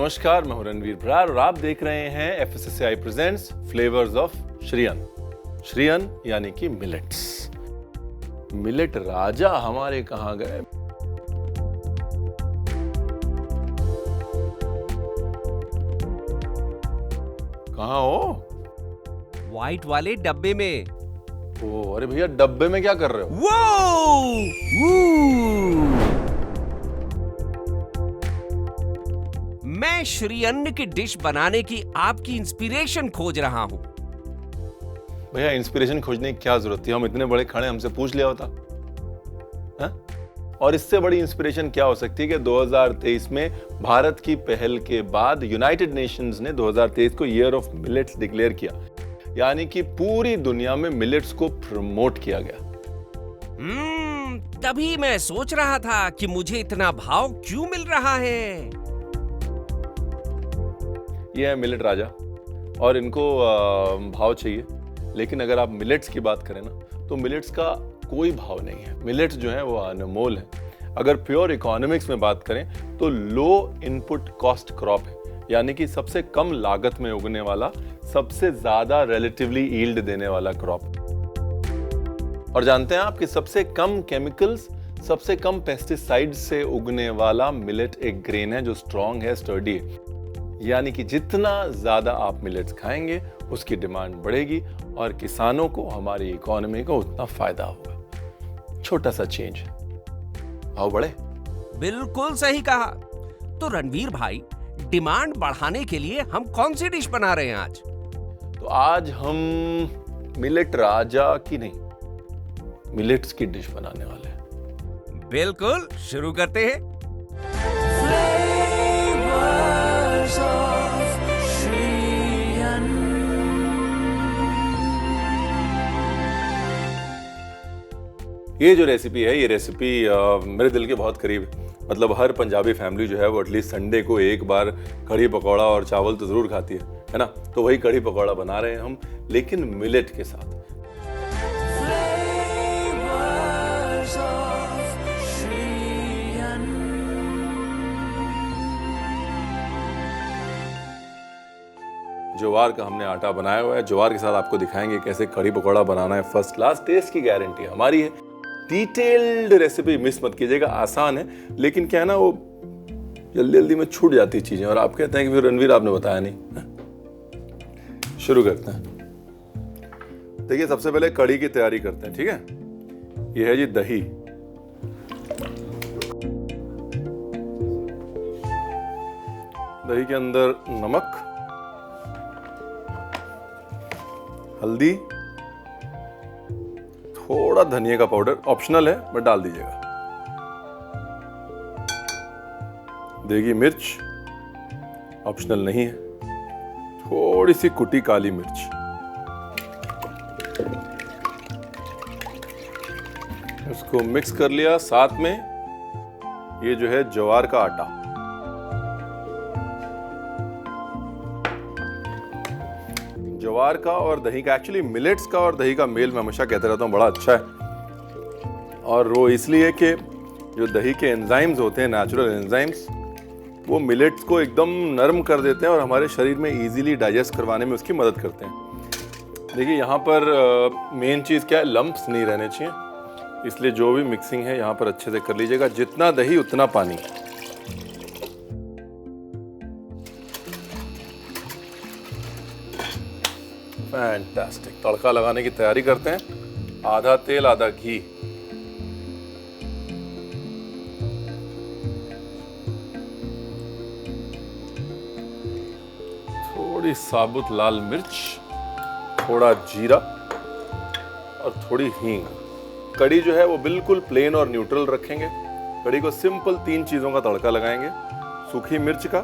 नमस्कार, मैं हूं रणवीर बरार और आप देख रहे हैं FSSAI presents flavours of Shriyan. Shriyan यानी कि मिलेट्स। मिलेट राजा हमारे कहां गए? कहां हो? व्हाइट वाले डब्बे में। ओ अरे भैया, डब्बे में क्या कर रहे हो? मैं श्रीअन्न की डिश बनाने की आपकी इंस्पिरेशन खोज रहा हूं। भैया, इंस्पिरेशन खोजने की क्या जरूरत थी? हम इतने बड़े खड़े, हमसे पूछ लिया होता है? और इससे बड़ी इंस्पिरेशन क्या हो सकती है कि 2023 में भारत की पहल के बाद यूनाइटेड नेशंस ने 2023 को ईयर ऑफ मिलेट्स डिक्लेयर किया, यानी कि पूरी दुनिया में मिलेट्स को प्रमोट किया गया। तभी मैं सोच रहा था कि मुझे इतना भाव क्यों मिल रहा है। ये है मिलेट राजा और इनको भाव चाहिए, लेकिन अगर आप मिलेट्स की बात करें ना, तो मिलेट्स का कोई भाव नहीं है। मिलेट्स जो है वो अनमोल है। अगर प्योर इकोनॉमिक्स में बात करें तो लो इनपुट कॉस्ट क्रॉप है, यानी कि सबसे कम लागत में उगने वाला, सबसे ज्यादा रिलेटिवली यील्ड देने वाला क्रॉप। और जानते हैं आप कि सबसे कम केमिकल्स, सबसे कम पेस्टिसाइड्स से उगने वाला मिलेट एक ग्रेन है जो स्ट्रॉन्ग है, स्टर्डी है। यानी कि जितना ज्यादा आप मिलेट्स खाएंगे उसकी डिमांड बढ़ेगी और किसानों को, हमारी इकोनॉमी को उतना फायदा होगा। छोटा सा चेंज, भाव बढ़े। बिल्कुल सही कहा। तो रणवीर भाई, डिमांड बढ़ाने के लिए हम कौन सी डिश बना रहे हैं आज? तो आज हम मिलेट राजा की नहीं, मिलेट्स की डिश बनाने वाले हैं। बिल्कुल, शुरू करते हैं। ये जो रेसिपी है, ये रेसिपी मेरे दिल के बहुत करीब है। मतलब हर पंजाबी फैमिली जो है वो एटलीस्ट संडे को एक बार कढ़ी पकौड़ा और चावल तो जरूर खाती है ना? तो वही कढ़ी पकौड़ा बना रहे हैं हम, लेकिन मिलेट के साथ। ज्वार का हमने आटा बनाया हुआ है। ज्वार के साथ आपको दिखाएंगे कैसे कढ़ी पकौड़ा बनाना है। फर्स्ट क्लास टेस्ट की गारंटी हमारी है। डिटेल्ड रेसिपी मिस मत कीजिएगा। आसान है, लेकिन क्या है ना, वो जल्दी जल्दी में छूट जाती चीजें और आप कहते हैं कि फिर रणवीर आपने बताया नहीं। शुरू करते हैं। देखिए, सबसे पहले कढ़ी की तैयारी करते हैं, ठीक है? ये है जी दही। दही के अंदर नमक, हल्दी, थोड़ा धनिया का पाउडर, ऑप्शनल है बट डाल दीजिएगा। देगी मिर्च, ऑप्शनल नहीं है। थोड़ी सी कुटी काली मिर्च, इसको मिक्स कर लिया। साथ में ये जो है ज्वार का आटा, ज्वार का और दही का, एक्चुअली मिलेट्स का और दही का मेल मैं हमेशा कहते रहता हूँ बड़ा अच्छा है। और वो इसलिए कि जो दही के एंजाइम्स होते हैं, नेचुरल एंजाइम्स, वो मिलेट्स को एकदम नरम कर देते हैं और हमारे शरीर में इजीली डाइजेस्ट करवाने में उसकी मदद करते हैं। देखिए, यहाँ पर मेन चीज़ क्या है, लम्प्स नहीं रहने चाहिए, इसलिए जो भी मिक्सिंग है यहाँ पर अच्छे से कर लीजिएगा। जितना दही उतना पानी। फैंटास्टिक। तड़का लगाने की तैयारी करते हैं। आधा तेल आधा घी। थोड़ी साबुत लाल मिर्च, थोड़ा जीरा और थोड़ी हींग। कढ़ी जो है वो बिल्कुल प्लेन और न्यूट्रल रखेंगे। कढ़ी को सिंपल 3 चीजों का तड़का लगाएंगे, सूखी मिर्च का,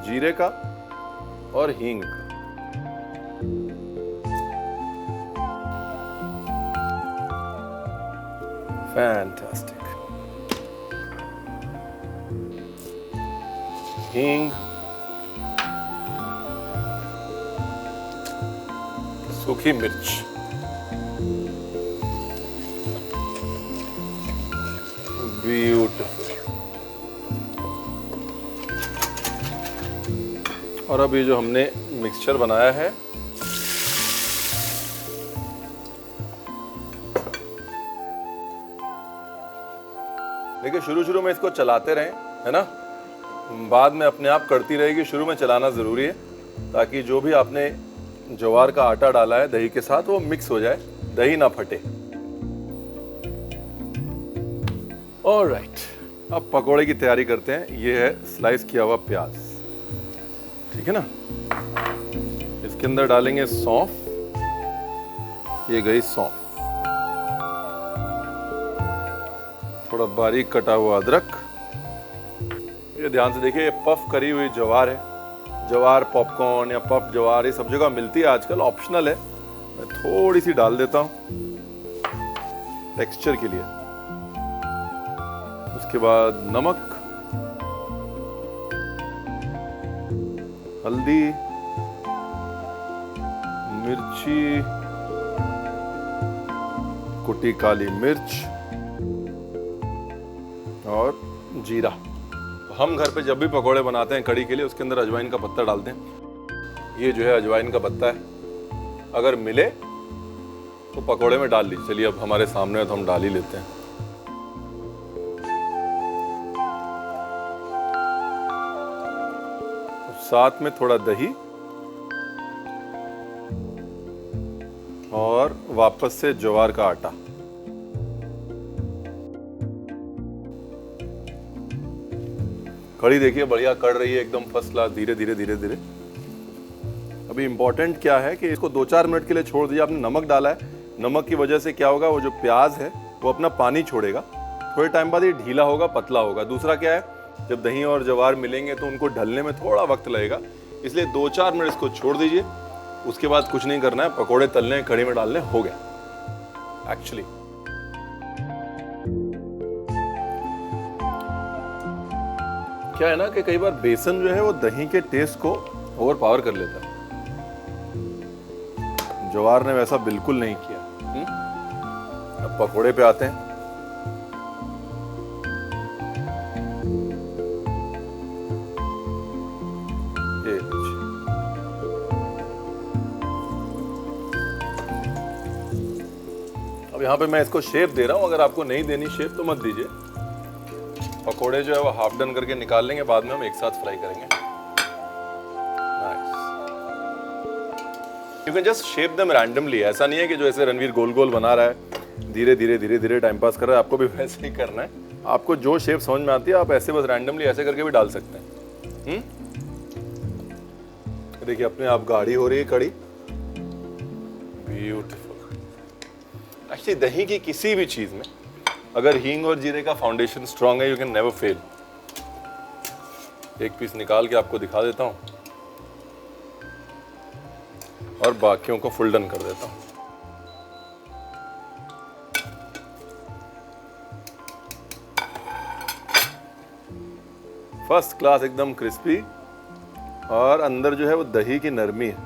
जीरे का और हींग का। फैंटास्टिक। हींग, सूखी मिर्च, ब्यूटीफुल। और अब ये जो हमने मिक्सचर बनाया है देखिए, शुरू में इसको चलाते रहें, है ना, बाद में अपने आप करती रहेगी। शुरू में चलाना ज़रूरी है ताकि जो भी आपने ज्वार का आटा डाला है दही के साथ वो मिक्स हो जाए, दही ना फटे। ऑलराइट, अब पकोड़े की तैयारी करते हैं। ये है स्लाइस किया हुआ प्याज, ठीक है ना। इसके अंदर डालेंगे सौंफ, ये गई सौंफ, थोड़ा बारीक कटा हुआ अदरक। ये ध्यान से देखिए, ये पफ करी हुई ज्वार है। ज्वार पॉपकॉर्न या पफ ज्वार ये सब जगह मिलती है आजकल, ऑप्शनल है। मैं थोड़ी सी डाल देता हूं टेक्सचर के लिए। उसके बाद नमक, हल्दी, मिर्ची, कुटी काली मिर्च और जीरा। हम घर पे जब भी पकोड़े बनाते हैं कड़ी के लिए, उसके अंदर अजवाइन का पत्ता डालते हैं। ये जो है अजवाइन का पत्ता है, अगर मिले तो पकोड़े में डाल लीजिए। चलिए, अब हमारे सामने है तो हम डाल ही लेते हैं। साथ में थोड़ा दही और वापस से ज्वार का आटा। कड़ी देखिए बढ़िया कड़ रही है, एकदम फर्स्ट क्लास, धीरे धीरे धीरे धीरे। अभी इंपॉर्टेंट क्या है कि इसको 2-4 मिनट के लिए छोड़ दीजिए। आपने नमक डाला है, नमक की वजह से क्या होगा, वो जो प्याज है वो अपना पानी छोड़ेगा। थोड़े टाइम बाद ये ढीला होगा, पतला होगा। दूसरा क्या है, जब दही और ज्वार मिलेंगे तो उनको ढलने में थोड़ा वक्त लगेगा, इसलिए 2-4 मिनट इसको छोड़ दीजिए। उसके बाद कुछ नहीं करना है, पकोड़े तलने, कड़ी में डालने, हो गया एक्चुअली। क्या है ना कि कई बार बेसन जो है वो दही के टेस्ट को ओवर पावर कर लेता है। ज्वार ने वैसा बिल्कुल नहीं किया। अब पकोड़े पे आते हैं। ये अब यहाँ पे मैं इसको शेप दे रहा हूं। अगर आपको नहीं देनी शेप तो मत दीजिए। पकोड़े जो है वो हाफ डन करके निकाल लेंगे, बाद में हम एक साथ फ्राई करेंगे। You can just shape them randomly. ऐसा नहीं है कि जो ऐसे रणवीर गोल गोल बना रहा है, धीरे धीरे धीरे धीरे टाइम पास कर रहा है, आपको भी वैसे ही करना है। आपको जो शेप समझ में आती है आप ऐसे बस रैंडमली ऐसे करके भी डाल सकते हैं। देखिए अपने आप गाढ़ी हो रही है कड़ी, ब्यूटीफुल। एक्चुअली दही की किसी भी चीज में अगर हींग और जीरे का फाउंडेशन स्ट्रांग है, यू कैन नेवर फेल। एक पीस निकाल के आपको दिखा देता हूं और बाकियों को फुल डन कर देता हूं। फर्स्ट क्लास, एकदम क्रिस्पी, और अंदर जो है वो दही की नरमी है।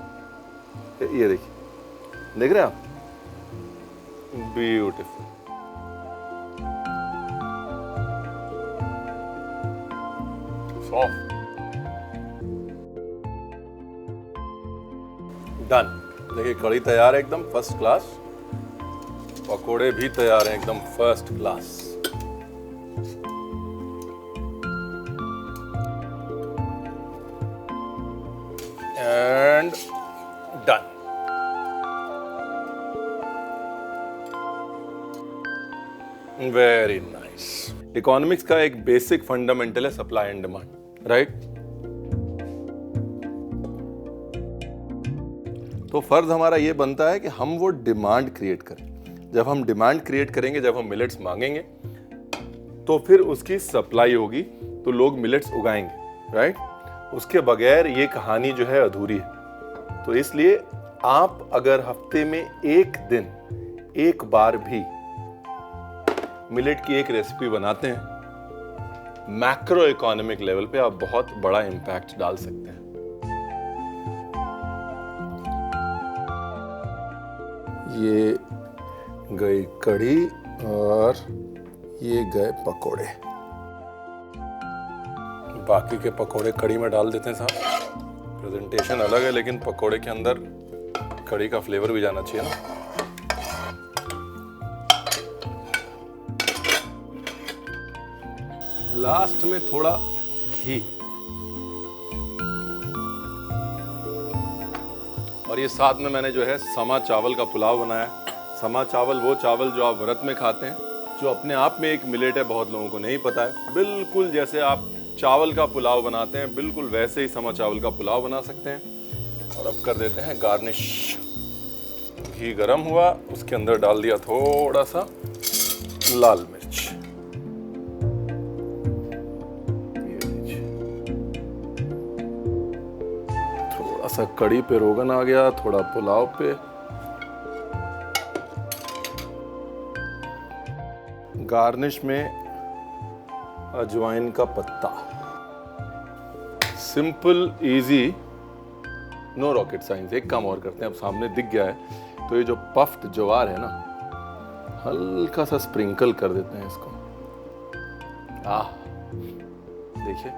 ये देखिए, देख रहे हैं आप, ब्यूटीफुल। डन। देखिए कड़ी तैयार है एकदम फर्स्ट क्लास, पकोड़े भी तैयार हैं एकदम first class. And done. Very nice. Economics का एक बेसिक फंडामेंटल है सप्लाई एंड डिमांड, राइट। तो फर्ज हमारा ये बनता है कि हम वो डिमांड क्रिएट करें। जब हम डिमांड क्रिएट करेंगे, जब हम मिलेट्स मांगेंगे, तो फिर उसकी सप्लाई होगी, तो लोग मिलेट्स उगाएंगे, राइट। उसके बगैर ये कहानी जो है अधूरी है। तो इसलिए आप अगर हफ्ते में एक दिन, एक बार भी मिलेट की एक रेसिपी बनाते हैं, मैक्रो इकोनॉमिक लेवल पे आप बहुत बड़ा इंपैक्ट डाल सकते हैं। ये गई कढ़ी और ये गए पकोड़े। बाकी के पकोड़े कढ़ी में डाल देते हैं साहब, फिर प्रेजेंटेशन अलग है, लेकिन पकोड़े के अंदर कड़ी का फ्लेवर भी जाना चाहिए ना। लास्ट में थोड़ा घी, और ये साथ में मैंने जो है समा चावल का पुलाव बनाया है। समा चावल वो चावल जो आप व्रत में खाते हैं, जो अपने आप में एक मिलेट है, बहुत लोगों को नहीं पता है। बिल्कुल जैसे आप चावल का पुलाव बनाते हैं, बिल्कुल वैसे ही समा चावल का पुलाव बना सकते हैं। और अब कर देते हैं गार्निश। घी गरम हुआ, उसके अंदर डाल दिया थोड़ा सा लाल मिर्च। थोड़ा सा कड़ी पे रोगन आ गया, थोड़ा पुलाव पे। गार्निश में अजवाइन का पत्ता। Simple, easy, no rocket science. एक काम और करते हैं, अब सामने दिख गया है तो ये जो पफ्ड ज्वार है ना, हल्का सा स्प्रिंकल कर देते हैं इसको। देखिए,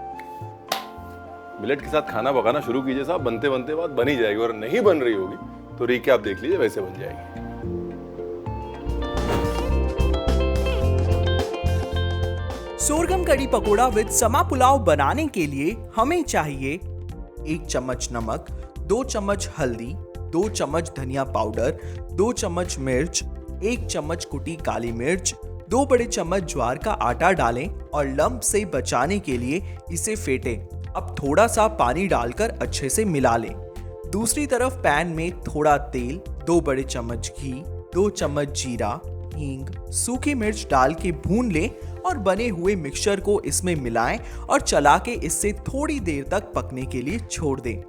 मिलेट के साथ खाना पकाना शुरू कीजिए साहब, बनते बनते बात बन ही जाएगी। और नहीं बन रही होगी तो रिकैप देख लीजिए, वैसे बन जाएगी। सोरगम कड़ी पकोड़ा विद समा पुलाव बनाने के लिए हमें चाहिए 1 चम्मच नमक, 2 चम्मच हल्दी, 2 चम्मच धनिया पाउडर, 2 चम्मच मिर्च, 1 चम्मच कुटी काली मिर्च, 2 बड़े चम्मच ज्वार का आटा डालें और लम्प से बचाने के लिए इसे फेंटें। अब थोड़ा सा पानी डालकर अच्छे से मिला लें। दूसरी तरफ पैन में थोड़ा तेल, 2 बड़े चम्मच घी, 2 चम्मच जीरा, हींग, सूखी मिर्च डाल के भून लें और बने हुए मिक्सचर को इसमें मिलाएं और चला के इससे थोड़ी देर तक पकने के लिए छोड़ दें।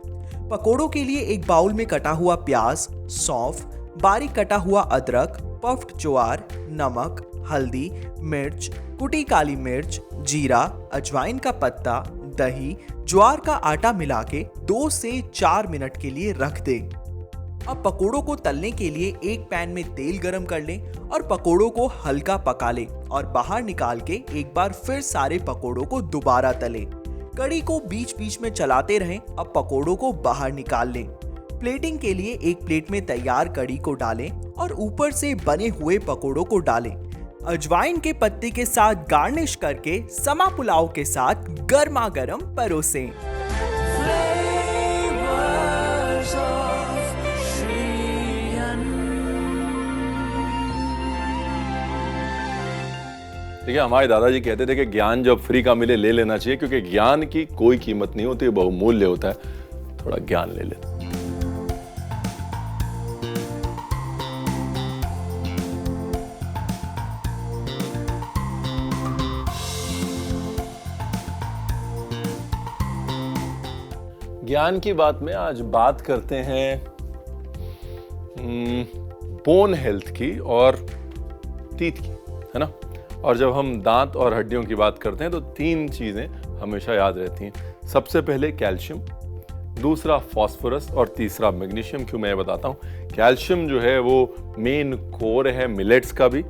पकोड़ों के लिए एक बाउल में कटा हुआ प्याज, सौंफ, बारीक कटा हुआ अदरक, पफ्ड ज्वार, नमक, हल्दी, मिर्च, कुटी काली मिर्च, जीरा, अजवाइन का पत्ता, दही, ज्वार का आटा मिला के 2 से 4 मिनट के लिए रख दें। अब पकोड़ों को तलने के लिए एक पैन में तेल गरम कर लें और पकोड़ों को हल्का पका लें और बाहर निकाल के एक बार फिर सारे पकोड़ों को दोबारा तलें। कड़ी को बीच बीच में चलाते रहें। अब पकोड़ों को बाहर निकाल लें। प्लेटिंग के लिए एक प्लेट में तैयार कड़ी को डालें और ऊपर से बने हुए पकोड़ों को डालें। अजवाइन के पत्ते के साथ गार्निश करके समा पुलाव के साथ गर्मा गर्म परोसें। देखिए, हमारे दादाजी कहते थे कि ज्ञान जब फ्री का मिले ले लेना चाहिए, क्योंकि ज्ञान की कोई कीमत नहीं होती, बहुमूल्य होता है। थोड़ा ज्ञान ले लेते। ज्ञान की बात में आज बात करते हैं बोन हेल्थ की और टीथ की, है ना। और जब हम दांत और हड्डियों की बात करते हैं तो 3 चीजें हमेशा याद रहती हैं। सबसे पहले कैल्शियम, दूसरा फास्फोरस और तीसरा मैग्नीशियम। क्यों, मैं बताता हूँ। कैल्शियम जो है वो मेन कोर है मिलेट्स का भी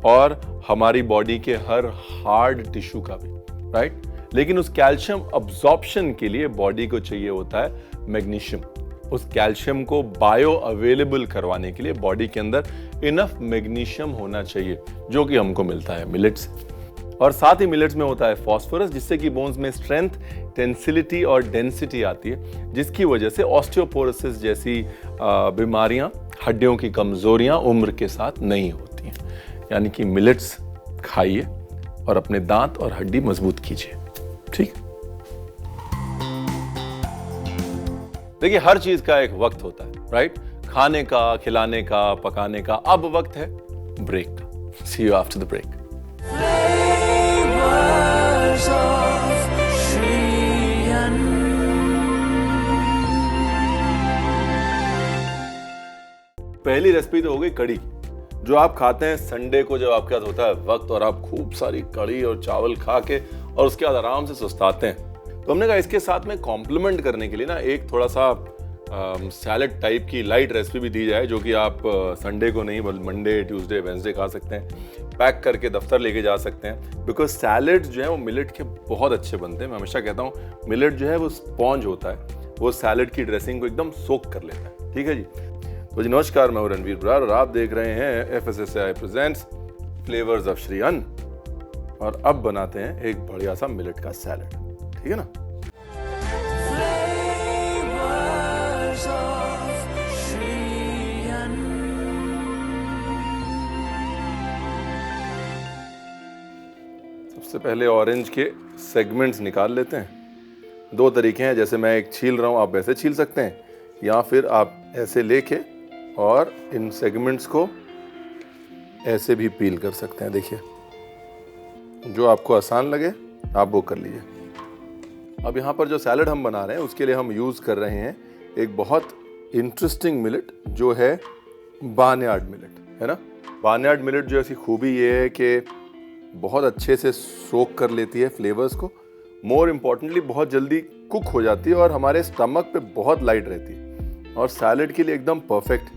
और हमारी बॉडी के हर हार्ड टिश्यू का भी, राइट। लेकिन उस कैल्शियम अब्जॉर्प्शन के लिए बॉडी को चाहिए होता है मैग्नीशियम। उस कैल्शियम को बायो अवेलेबल करवाने के लिए बॉडी के अंदर इनफ मैग्नीशियम होना चाहिए, जो कि हमको मिलता है मिलेट्स से। और साथ ही मिलेट्स में होता है फास्फोरस, जिससे कि बोन्स में स्ट्रेंथ, टेंसिलिटी और डेंसिटी आती है, जिसकी वजह से ऑस्टियोपोरोसिस जैसी बीमारियां, हड्डियों की कमजोरियां उम्र के साथ नहीं होती हैं। यानी कि मिलेट्स खाइए और अपने दांत और हड्डी मजबूत कीजिए, ठीक। देखिए, हर चीज का एक वक्त होता है, राइट। खाने का, खिलाने का, पकाने का। अब वक्त है ब्रेक का। सी यू आफ्टर द ब्रेक। पहली रेसिपी तो हो गई कड़ी, जो आप खाते हैं संडे को, जब आपके पास होता है वक्त और आप खूब सारी कड़ी और चावल खा के और उसके बाद आराम से सुस्ताते हैं। तो हमने कहा इसके साथ में कॉम्प्लीमेंट करने के लिए ना एक थोड़ा सा सैलेड टाइप की लाइट रेसिपी भी दी जाए, जो कि आप संडे को नहीं बल्कि मंडे, ट्यूसडे, वेंसडे खा सकते हैं। पैक करके दफ्तर लेके जा सकते हैं, बिकॉज सैलेड जो है वो मिलेट के बहुत अच्छे बनते हैं। मैं हमेशा कहता हूँ मिलेट जो है वो स्पॉन्ज होता है, वो सैलड की ड्रेसिंग को एकदम सोक कर लेता है। ठीक है जी। तो जी नमस्कार, मैं हूं रणवीर बरार और आप देख रहे हैं FSSAI presents flavours of Shri अन्न। और अब बनाते हैं एक बढ़िया सा मिलेट का सैलड। ठीक है ना। सबसे पहले ऑरेंज के सेगमेंट्स निकाल लेते हैं। दो तरीके हैं, जैसे मैं एक छील रहा हूँ आप वैसे छील सकते हैं, या फिर आप ऐसे लेके और इन सेगमेंट्स को ऐसे भी पील कर सकते हैं। देखिए, जो आपको आसान लगे आप वो कर लीजिए। अब यहाँ पर जो सैलड हम बना रहे हैं उसके लिए हम यूज़ कर रहे हैं एक बहुत इंटरेस्टिंग मिलेट, जो है बार्नयार्ड मिलेट, है ना। बार्नयार्ड मिलेट जो ऐसी खूबी ये है कि बहुत अच्छे से सोक कर लेती है फ्लेवर्स को, मोर इम्पॉर्टेंटली बहुत जल्दी कुक हो जाती है और हमारे स्टमक पे बहुत लाइट रहती है और सैलड के लिए एकदम परफेक्ट।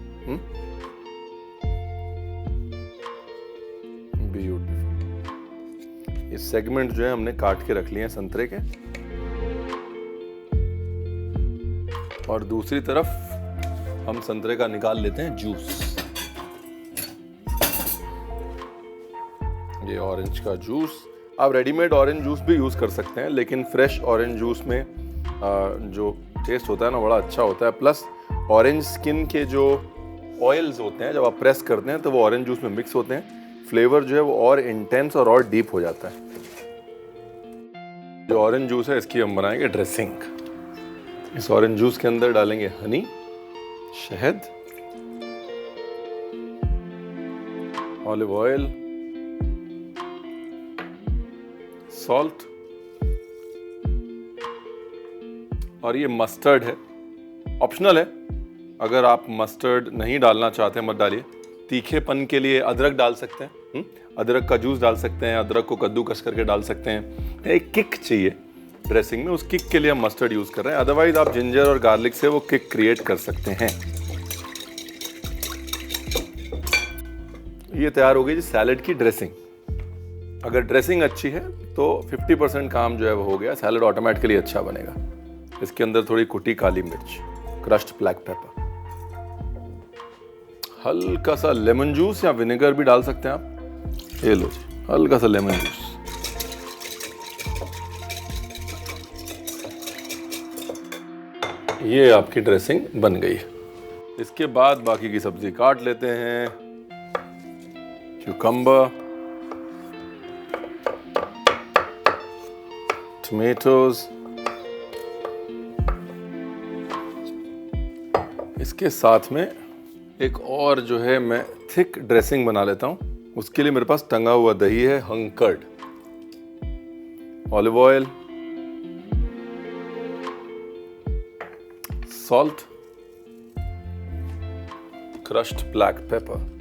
ब्यूटीफुल। ये सेगमेंट जो है हमने काट के रख लिए हैं संतरे के, और दूसरी तरफ हम संतरे का निकाल लेते हैं जूस। ये ऑरेंज का जूस, आप रेडीमेड ऑरेंज जूस भी यूज़ कर सकते हैं, लेकिन फ्रेश ऑरेंज जूस में जो टेस्ट होता है ना बड़ा अच्छा होता है। प्लस ऑरेंज स्किन के जो ऑयल्स होते हैं जब आप प्रेस करते हैं तो वो ऑरेंज जूस में मिक्स होते हैं, फ्लेवर जो है वो और इंटेंस और डीप हो जाता है। जो ऑरेंज जूस है इसकी हम बनाएंगे ड्रेसिंग। इस ऑरेंज जूस के अंदर डालेंगे हनी, शहद, ऑलिव ऑयल, सॉल्ट, और ये मस्टर्ड है, ऑप्शनल है। अगर आप मस्टर्ड नहीं डालना चाहते मत डालिए। तीखेपन के लिए अदरक डाल सकते हैं, अदरक का जूस डाल सकते हैं, अदरक को कद्दूकस करके डाल सकते हैं। एक किक चाहिए ड्रेसिंग में, उस किक के लिए हम मस्टर्ड यूज कर रहे हैं। अदरवाइज आप जिंजर और गार्लिक से वो किक क्रिएट कर सकते हैं। ये तैयार हो गई जी सैलड की ड्रेसिंग। अगर ड्रेसिंग अच्छी है तो 50% काम जो है वो हो गया, सैलड ऑटोमेटिकली अच्छा बनेगा। इसके अंदर थोड़ी कुटी काली मिर्च, क्रश्ड ब्लैक पेपर, हल्का सा लेमन जूस या विनेगर भी डाल सकते हैं आप। ये लो जी, हल्का सा लेमन जूस। ये आपकी ड्रेसिंग बन गई है। इसके बाद बाकी की सब्जी काट लेते हैं। क्यूकम्बर, टमेटोज, इसके साथ में एक और जो है मैं थिक ड्रेसिंग बना लेता हूं। उसके लिए मेरे पास टंगा हुआ दही है, हंकर्ड, olive oil, salt, crushed black pepper,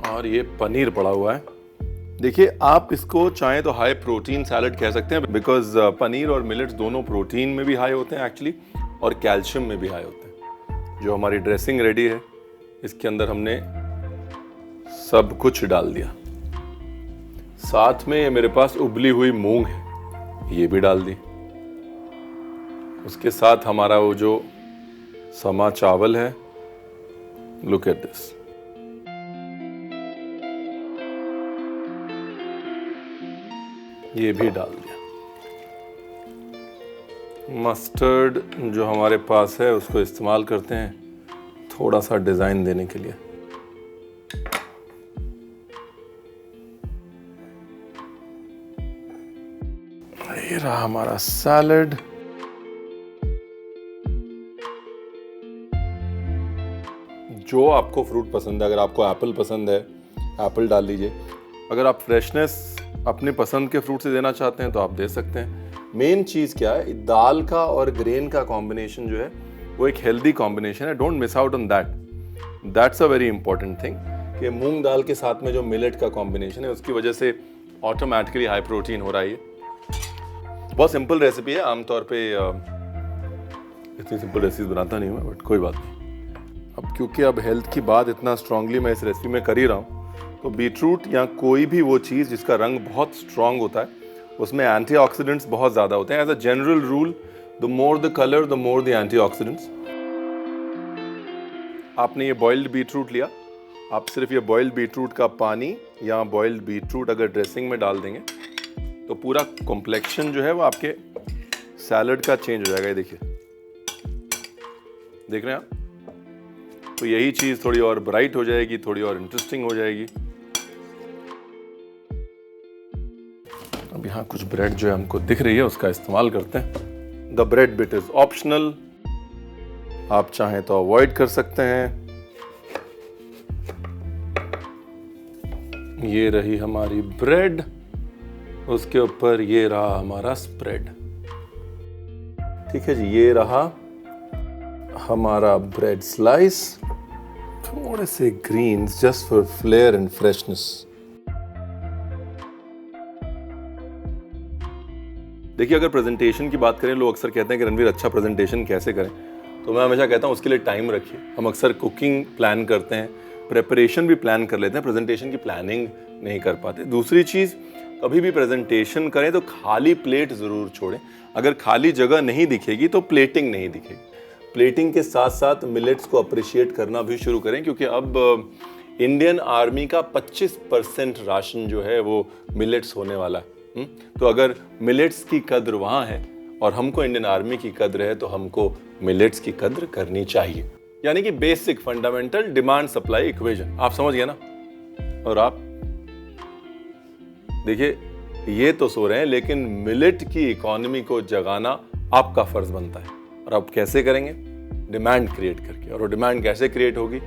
और ये पनीर पड़ा हुआ है। देखिए, आप इसको चाहें तो हाई प्रोटीन सैलड कह सकते हैं, बिकॉज पनीर और मिलेट्स दोनों प्रोटीन में भी हाई होते हैं एक्चुअली, और कैल्शियम में भी हाई होते हैं। जो हमारी ड्रेसिंग रेडी है, इसके अंदर हमने सब कुछ डाल दिया। साथ में मेरे पास उबली हुई मूंग है, ये भी डाल दी। उसके साथ हमारा वो जो समा चावल है, लुक एट दिस। ये भी डाल दिया। मस्टर्ड जो हमारे पास है उसको इस्तेमाल करते हैं थोड़ा सा डिजाइन देने के लिए। ये रहा हमारा सैलड। जो आपको फ्रूट पसंद है, अगर आपको एप्पल पसंद है एप्पल डाल लीजिए। अगर आप फ्रेशनेस अपने पसंद के फ्रूट से देना चाहते हैं तो आप दे सकते हैं। मेन चीज़ क्या है, दाल का और ग्रेन का कॉम्बिनेशन जो है वो एक हेल्दी कॉम्बिनेशन है। Don't miss out on that, that's a very important thing कि मूंग दाल के साथ में जो मिलेट का कॉम्बिनेशन है उसकी वजह से ऑटोमेटिकली हाई प्रोटीन हो रहा है। बहुत सिंपल रेसिपी है, आमतौर पे इतनी सिंपल रेसिपी बनाता नहीं हूँ, बट कोई बात नहीं। अब क्योंकि अब हेल्थ की बात इतना स्ट्रांगली मैं इस रेसिपी में कर ही रहा हूँ, तो बीटरूट या कोई भी वो चीज़ जिसका रंग बहुत स्ट्रांग होता है उसमें एंटीऑक्सीडेंट्स बहुत ज़्यादा होते हैं. As a general rule, the more the colour the more the antioxidants. आपने ये बॉइल्ड बीटरूट लिया, आप सिर्फ ये बॉइल्ड बीटरूट का पानी या बॉइल्ड बीटरूट अगर ड्रेसिंग में डाल देंगे तो पूरा कॉम्प्लेक्शन जो है वो आपके सैलड का चेंज हो जाएगा. ये देखिए, देख रहे हैं आप? तो यही चीज़ थोड़ी और ब्राइट हो जाएगी, थोड़ी और इंटरेस्टिंग हो जाएगी. अब यहाँ कुछ ब्रेड जो है हमको दिख रही है उसका इस्तेमाल करते हैं. The bread bit is optional, आप चाहें तो अवॉइड कर सकते हैं. ये रही हमारी ब्रेड, उसके ऊपर ये रहा हमारा स्प्रेड. ठीक है जी, ये रहा हमारा ब्रेड स्लाइस. थोड़े से greens just for flair and freshness. देखिए, अगर प्रेजेंटेशन की बात करें, लोग अक्सर कहते हैं कि रणवीर अच्छा प्रेजेंटेशन कैसे करें, तो मैं हमेशा कहता हूँ उसके लिए टाइम रखिए. हम अक्सर कुकिंग प्लान करते हैं, प्रेपरेशन भी प्लान कर लेते हैं, प्रेजेंटेशन की प्लानिंग नहीं कर पाते. दूसरी चीज़, कभी भी प्रेजेंटेशन करें तो खाली प्लेट ज़रूर छोड़ें. अगर खाली जगह नहीं दिखेगी तो प्लेटिंग नहीं दिखेगी. प्लेटिंग के साथ साथ मिलेट्स को अप्रिशिएट करना भी शुरू करें, क्योंकि अब इंडियन आर्मी का 25% राशन जो है वो मिलेट्स होने वाला है. तो अगर मिलेट्स की कद्र वहाँ है और हमको इंडियन आर्मी की कद्र है, तो हमको मिलेट्स की कद्र करनी चाहिए. यानी कि basic fundamental demand supply equation आप समझ गए ना. और आप देखिए, ये तो सो रहे हैं, लेकिन मिलेट की इकोनॉमी को जगाना आपका फर्ज बनता है. और आप कैसे करेंगे? डिमांड क्रिएट करके. और वो डिमांड कैसे क्रिएट होगी?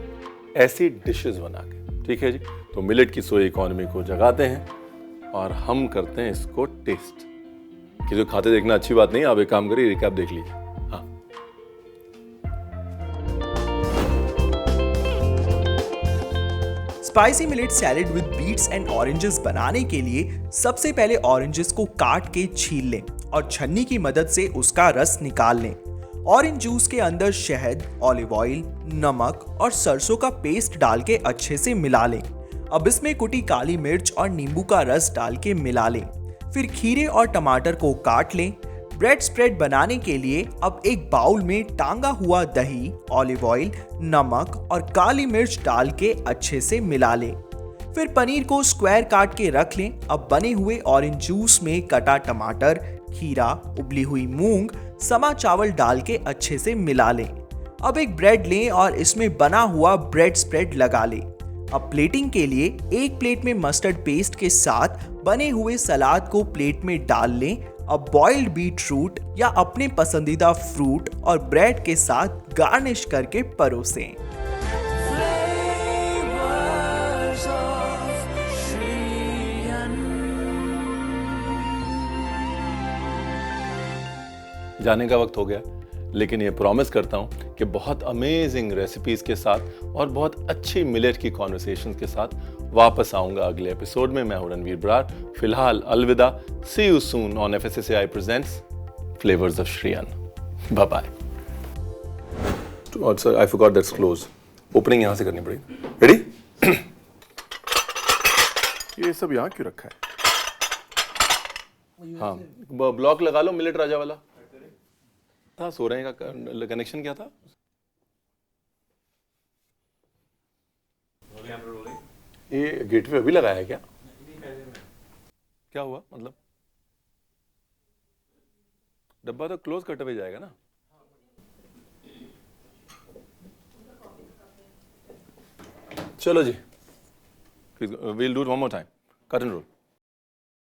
ऐसी डिशेस बना के. ठीक है जी. तो मिलेट की सोई इकोनॉमी को जगाते हैं और हम करते हैं इसको टेस्ट. कि जो खाते देखना अच्छी बात नहीं, आप एक काम करिए, रिकैप देख लीजिए. हाँ, spicy millet salad with beets and oranges बनाने के लिए सबसे पहले ऑरेंजेस को काट के छील लें और छन्नी की मदद से उसका रस निकाल लें. ऑरेंज जूस के अंदर शहद, ऑलिव ऑयल, नमक और सरसों का पेस्ट डाल के अच्छे से मिला लें. अब इसमें कुटी काली मिर्च और नींबू का रस डाल के मिला लें. फिर खीरे और टमाटर को काट लें. ब्रेड स्प्रेड बनाने के लिए अब एक बाउल में टांगा हुआ दही, ऑलिव ऑयल, नमक और काली मिर्च डाल के अच्छे से मिला लें. फिर पनीर को स्क्वायर काट के रख लें. अब बने हुए ऑरेंज जूस में कटा टमाटर, खीरा, उबली हुई मूंग, समा चावल डाल के अच्छे से मिला लें. अब एक ब्रेड लें और इसमें बना हुआ ब्रेड स्प्रेड लगा लें. अब प्लेटिंग के लिए एक प्लेट में मस्टर्ड पेस्ट के साथ बने हुए सलाद को प्लेट में डाल लें. अब बॉइल्ड बीट रूट या अपने पसंदीदा फ्रूट और ब्रेड के साथ गार्निश करके परोसें. जाने का वक्त हो गया, लेकिन ये प्रॉमिस करता हूँ कि बहुत अमेजिंग रेसिपीज़ के साथ और बहुत अच्छी मिलेट की कॉन्वर्सेशंस के साथ वापस आऊँगा अगले एपिसोड में. मैं हूँ रणवीर बरार. फिलहाल अलविदा. See you soon on FSSAI presents flavours of Shri Anna. Bye bye. Sir, I forgot that's close. Opening यहाँ से करनी पड़ेगी. रेडी? ये सब यहाँ क्यों रखा है? हाँ, ब्लॉक लगा लो मिलेट राजा वाला. था सो रहे का कनेक्शन क्या था? ये गेटवे अभी लगाया है क्या? क्या हुआ मतलब? डब्बा तो क्लोज करते हुए जाएगा ना. चलो जी, we'll do one more time. Cut and role.